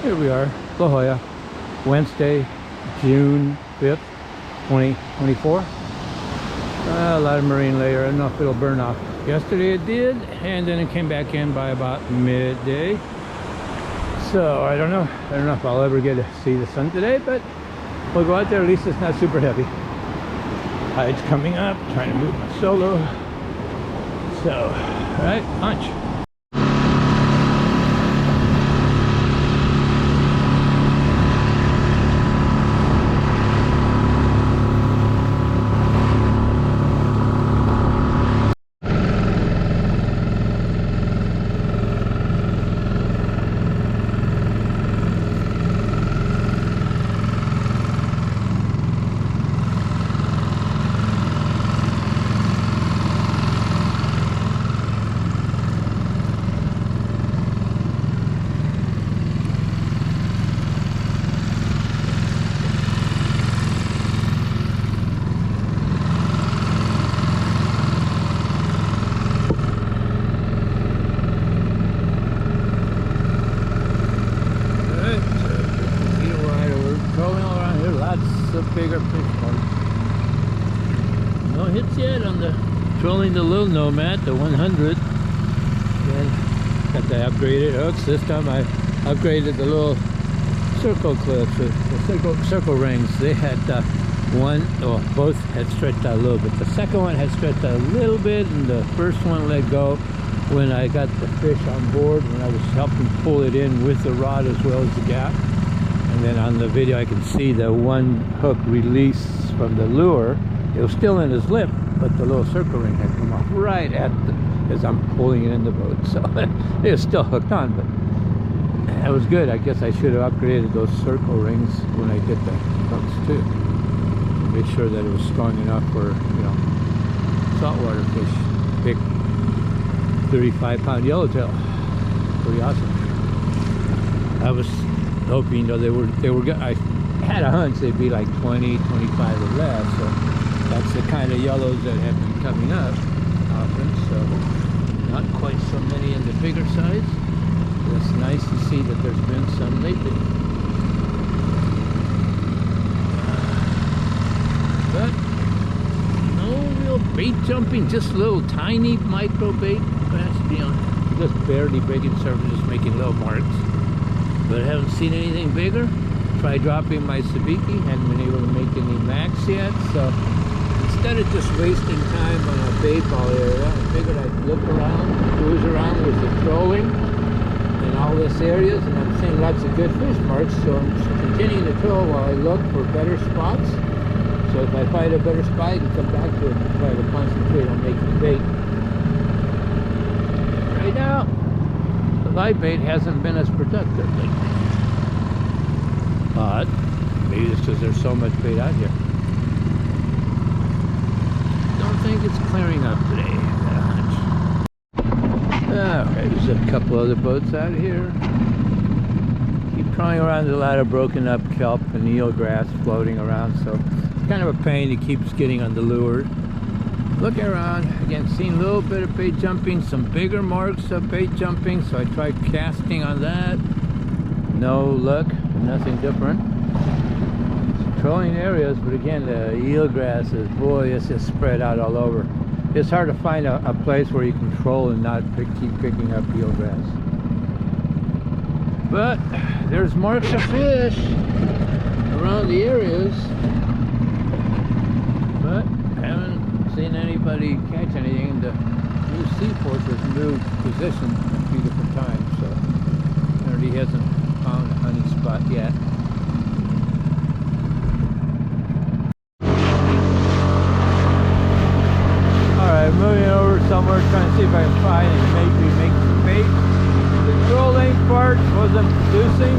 Here we are, La Jolla, Wednesday, June 5th, 2024. A lot of marine layer. I don't know if it'll burn off. Yesterday it did, and then it came back in by about midday. So I don't know. I don't know if I'll ever get to see the sun today, but we'll go out there. At least it's not super heavy. Tide's coming up. Trying to move my solo. So, all right, launch. Bigger fish mark. No hits yet on the trolling the little Nomad, the 100. Then got the upgraded hooks. This time I upgraded the little circle clips, the circle rings. They had both had stretched out a little bit. The second one had stretched out a little bit, and the first one let go when I got the fish on board, when I was helping pull it in with the rod as well as the gap. And then on the video I can see the one hook release from the lure. It was still in his lip, but the little circle ring had come off right as I'm pulling it in the boat. So it was still hooked on, but that was good. I guess I should have upgraded those circle rings when I did the hooks too. Make sure that it was strong enough for, you know, saltwater fish. Big 35-pound yellowtail. Pretty awesome. I was hoping, though, they were good. I had a hunch they'd be like 20, 25 or less, so that's the kind of yellows that have been coming up often. So not quite so many in the bigger size. It's nice to see that there's been some lately, but no real bait jumping, just little tiny micro bait bass, you know, just barely breaking surface, just making little marks. But I haven't seen anything bigger. Tried dropping my sabiki, hadn't been able to make any max yet. So instead of just wasting time on a bait ball area, I figured I'd look around, cruise around with the trolling in all this areas, and I'm seeing lots of good fish marks. So I'm continuing to troll while I look for better spots. So if I find a better spot, I can come back to it and try to concentrate on making bait. Right now, live bait hasn't been as productive lately, but maybe it's because there's so much bait out here. Don't think it's clearing up today. Okay, there's a couple other boats out here. Keep trying around. There's a lot of broken up kelp and eelgrass floating around, so it's kind of a pain. It keeps getting on the lure. Looking around, again, seeing a little bit of bait jumping, some bigger marks of bait jumping, so I tried casting on that. No luck, nothing different. Trolling areas, but again, the eelgrass is, boy, it's just spread out all over. It's hard to find a place where you can troll and not keep picking up eelgrass. But there's marks of fish around the areas, but haven't seen anybody catch anything. And the new Seaforth has moved position a few different times, so apparently he hasn't found a honey spot yet. Alright, moving over somewhere, trying to see if I can find and maybe make some bait. The trolling part wasn't producing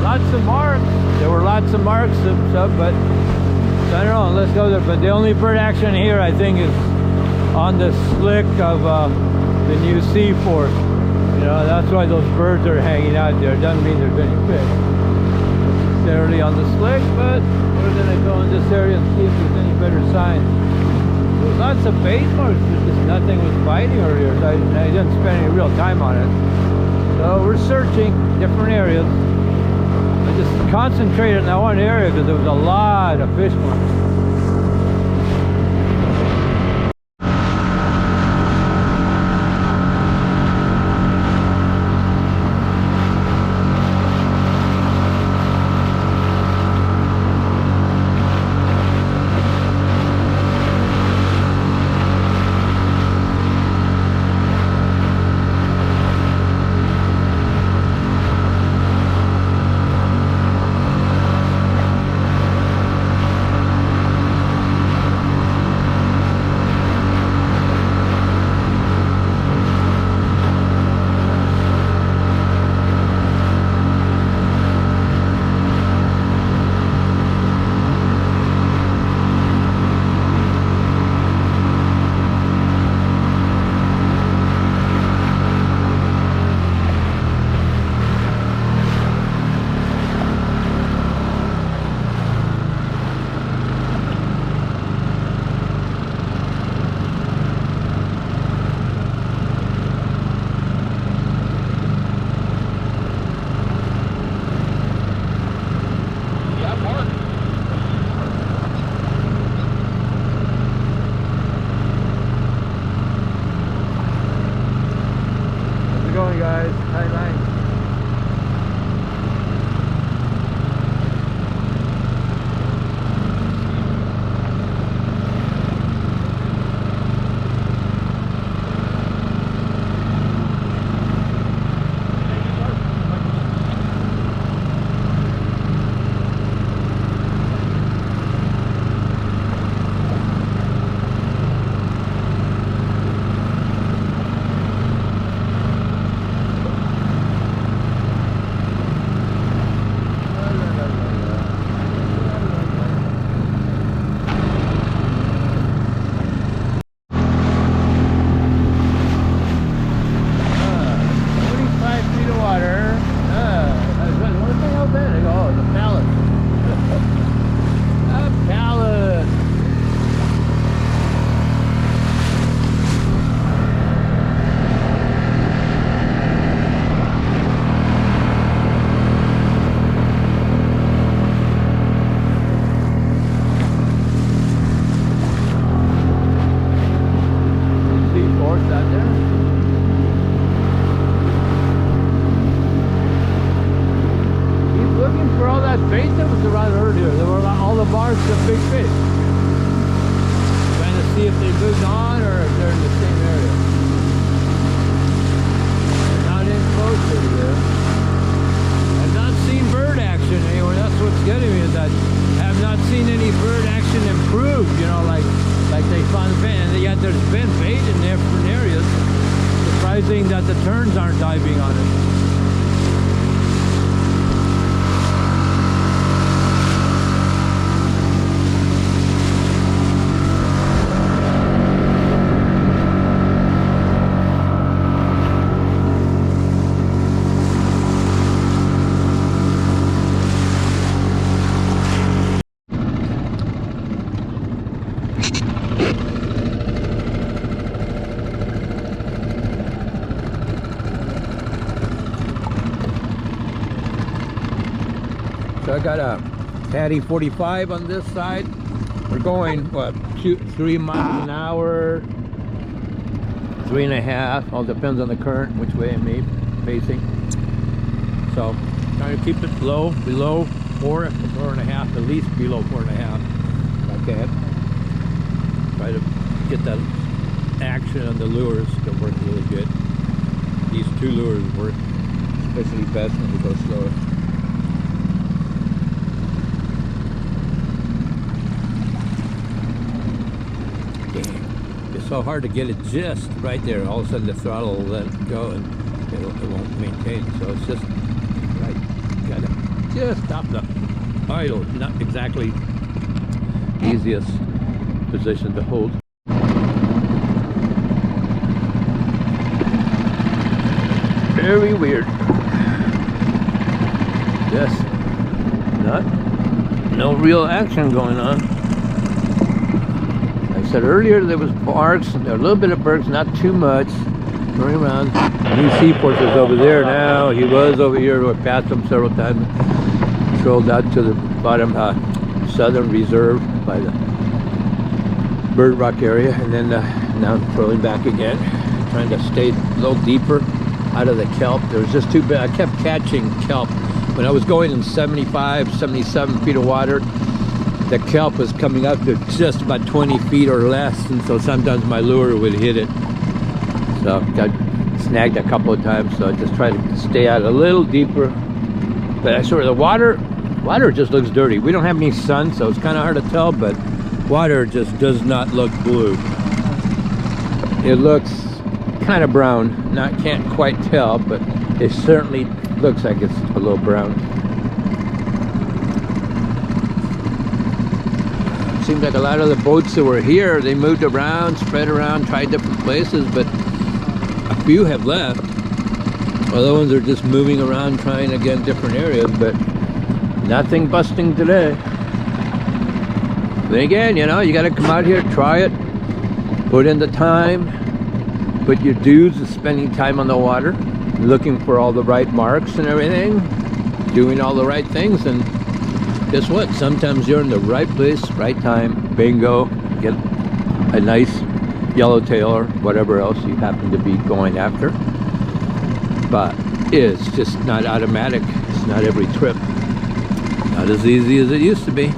lots of marks. There were lots of marks and stuff, but I don't know, let's go there. But the only bird action here, I think, is on the slick of the new Seaforth. You know, that's why those birds are hanging out there. It doesn't mean there's any fish necessarily on the slick, but we're going to go in this area and see if there's any better signs. There's lots of bait marks, just nothing was biting earlier. So I didn't spend any real time on it. So we're searching different areas. I just concentrated in that one area because there was a lot of fish marks. Going, guys. Tight line. Big fish. Trying to see if they moved on or if they're in the same area. They're not in closer here. I've not seen bird action anywhere. That's what's getting me, is that I have not seen any bird action improve, you know, like they found bait. And yet there's been bait in different areas. Surprising that the terns aren't diving on it. So I got a Patty 45 on this side. We're going, what, 3 miles an hour, 3.5, all depends on the current, which way it may be facing. So trying to keep it low, below 4.5, at least below 4.5. Okay. Try to get that action on the lures to work really good. These two lures work especially best when they go slower. It's so hard to get it just right there. All of a sudden the throttle will let it go and it won't maintain. So it's just right. Gotta just stop the idle. Not exactly the easiest position to hold. Very weird. Just no real action going on. I said earlier there was barks, a little bit of barks, not too much. Going around. New Seaports is over there now. He was over here. We passed him several times. trolled out to the bottom southern reserve by the Bird Rock area, and then now I'm trolling back again, trying to stay a little deeper out of the kelp. There was just too bad. I kept catching kelp. When I was going in 75, 77 feet of water, the kelp was coming up to just about 20 feet or less, and so sometimes my lure would hit it. So got snagged a couple of times, so I just tried to stay out a little deeper. But I swear the water just looks dirty. We don't have any sun, so it's kind of hard to tell, but water just does not look blue. It looks kind of brown. Can't quite tell, but it certainly looks like it's a little brown. Seems like a lot of the boats that were here, they moved around, spread around, tried different places, but a few have left. Other ones are just moving around, trying again different areas, but nothing busting today. But again, you know, you got to come out here, try it, put in the time, put your dues of spending time on the water, looking for all the right marks and everything, doing all the right things, and guess what? Sometimes you're in the right place, right time, bingo, get a nice yellowtail or whatever else you happen to be going after. But it's just not automatic. It's not every trip. Not as easy as it used to be.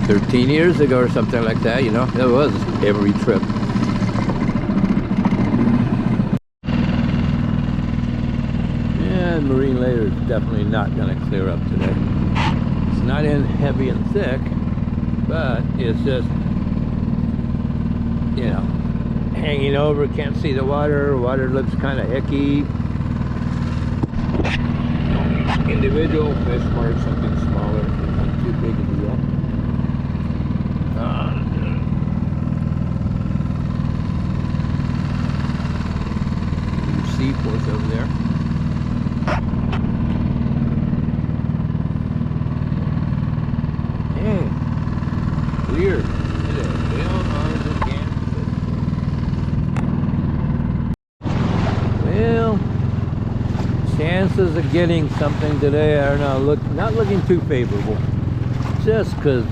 13 years ago or something like that, you know, it was every trip. Yeah, marine layer is definitely not going to clear up today. It's not in heavy and thick, but it's just, you know, hanging over, can't see the water. Water looks kind of icky. Individual fish marks, something smaller, not too big a deal. You see what's over there. Hey, weird. Well, chances of getting something today are not looking too favorable. Just because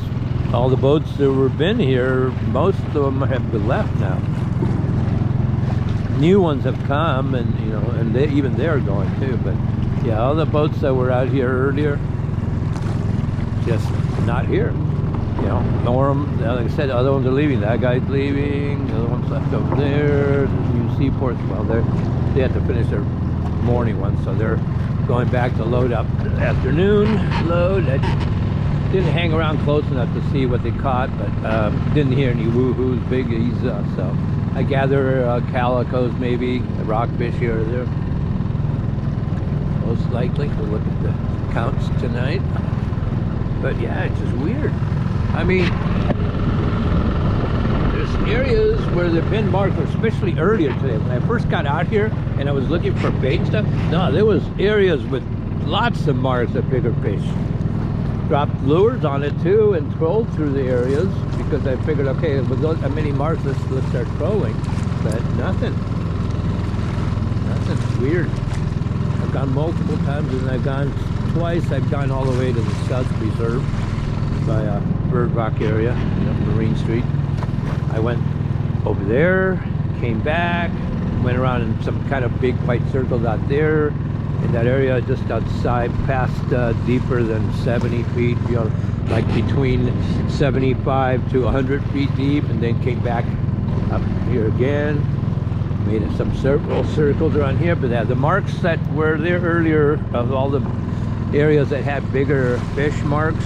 all the boats that were been here, most of them have been left now. New ones have come, and you know, and even they're going too. But yeah, all the boats that were out here earlier, just not here. You know, Norm, like I said, other ones are leaving. That guy's leaving. The other one's left over there. There's new seaports. Well, they have to finish their morning one, so they're going back to load up the afternoon load. I didn't hang around close enough to see what they caught, but didn't hear any woo-hoos, biggies, so I gather calicos, maybe a rockfish here or there, most likely. We'll look at the counts tonight. But yeah, it's just weird. I mean, there's areas where they've been marked, especially earlier today. When I first got out here and I was looking for bait and stuff, no, there was areas with lots of marks of bigger fish. Dropped lures on it too and trolled through the areas because I figured, okay, with those many marks, let's start trolling. But nothing. Nothing. Weird. I've gone multiple times, and I've gone twice. I've gone all the way to the South Reserve by Bird Rock area, Marine Street. I went over there, came back, went around in some kind of big white circles out there in that area just outside, past deeper than 70 feet, you know, like between 75 to 100 feet deep, and then came back up here again, made some several circles around here. But the marks that were there earlier of all the areas that had bigger fish marks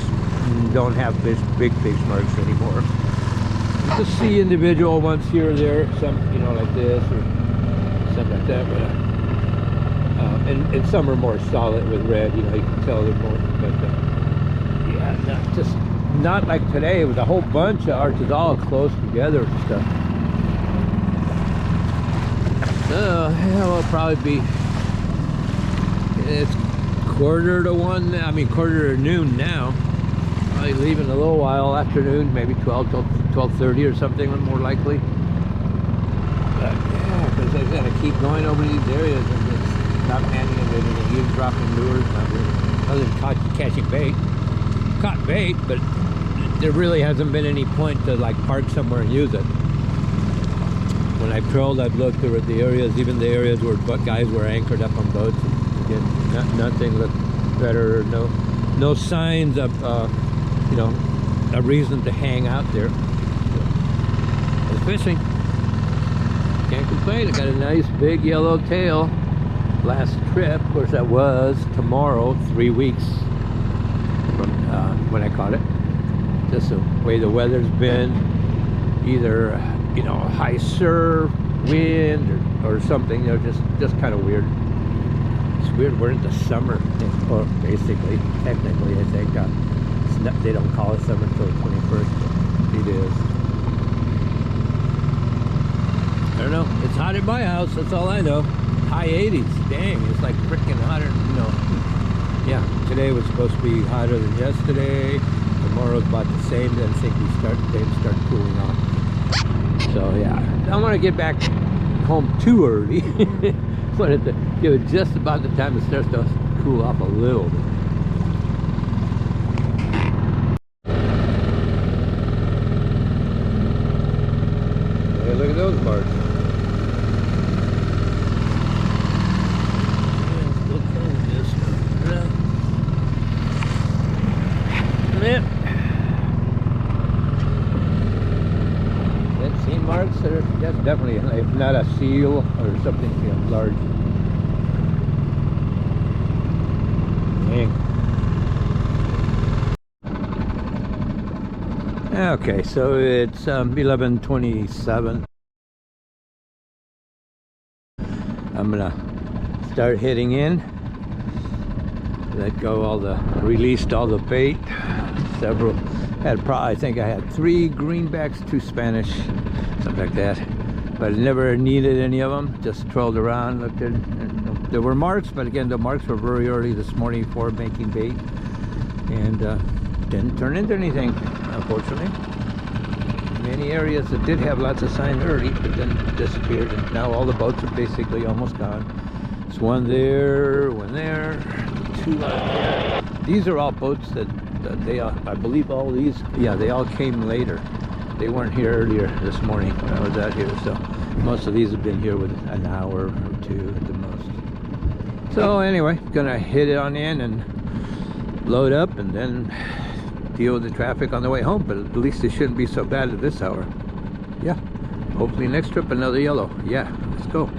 don't have big fish marks anymore. You just see individual ones here or there, some, you know, like this or something like that, but and some are more solid with red, you know, you can tell they're more, but yeah, just not like today. It was a whole bunch of arches all close together and stuff. So yeah, it'll probably be, it's quarter to noon now. Probably leaving a little while, afternoon, maybe 12:30 or something, more likely. But yeah, because I gotta keep going over these areas and just not manning it, and even dropping lures, not really. other than catching bait. Caught bait, but there really hasn't been any point to like park somewhere and use it. When I trolled, I've looked over at the areas, even the areas where guys were anchored up on boats. Again, nothing looked better. No signs of you know, a reason to hang out there. It's fishing. Can't complain. I got a nice big yellowtail. Last trip, of course, that was tomorrow, 3 weeks from when I caught it. Just the way the weather's been, either you know, high surf, wind, or something. You know, just kind of weird. It's weird. We're in the summer, or basically, technically, I think. They don't call it summer until the 21st. But it is. I don't know. It's hot at my house. That's all I know. High 80s. Dang, it's like freaking hotter. You know. Yeah. Today was supposed to be hotter than yesterday. Tomorrow's about the same. Then I think things start cooling off. So yeah, I don't want to get back home too early. Wanted to give it just about the time it starts to cool off a little bit. Hey, look at those marks. Yeah. Marks that are, that's definitely, if not a seal or something, you know, large. Dang. Okay, so it's 11:27. I'm gonna start hitting in. Let go released all the bait. Several. I think I had 3 greenbacks, 2 Spanish, something like that. But I never needed any of them. Just trolled around, looked at it. There were marks, but again, the marks were very early this morning before making bait, and didn't turn into anything, unfortunately. Many areas that did have lots of sign early, but then disappeared, and now all the boats are basically almost gone. There's one there, 2 out there. These are all boats that I believe all these, yeah, they all came later. They weren't here earlier this morning when I was out here, so most of these have been here with an hour or 2 at the most. So anyway, gonna hit it on in and load up and then deal with the traffic on the way home, but at least it shouldn't be so bad at this hour. Yeah, hopefully next trip another yellow. Yeah, let's go.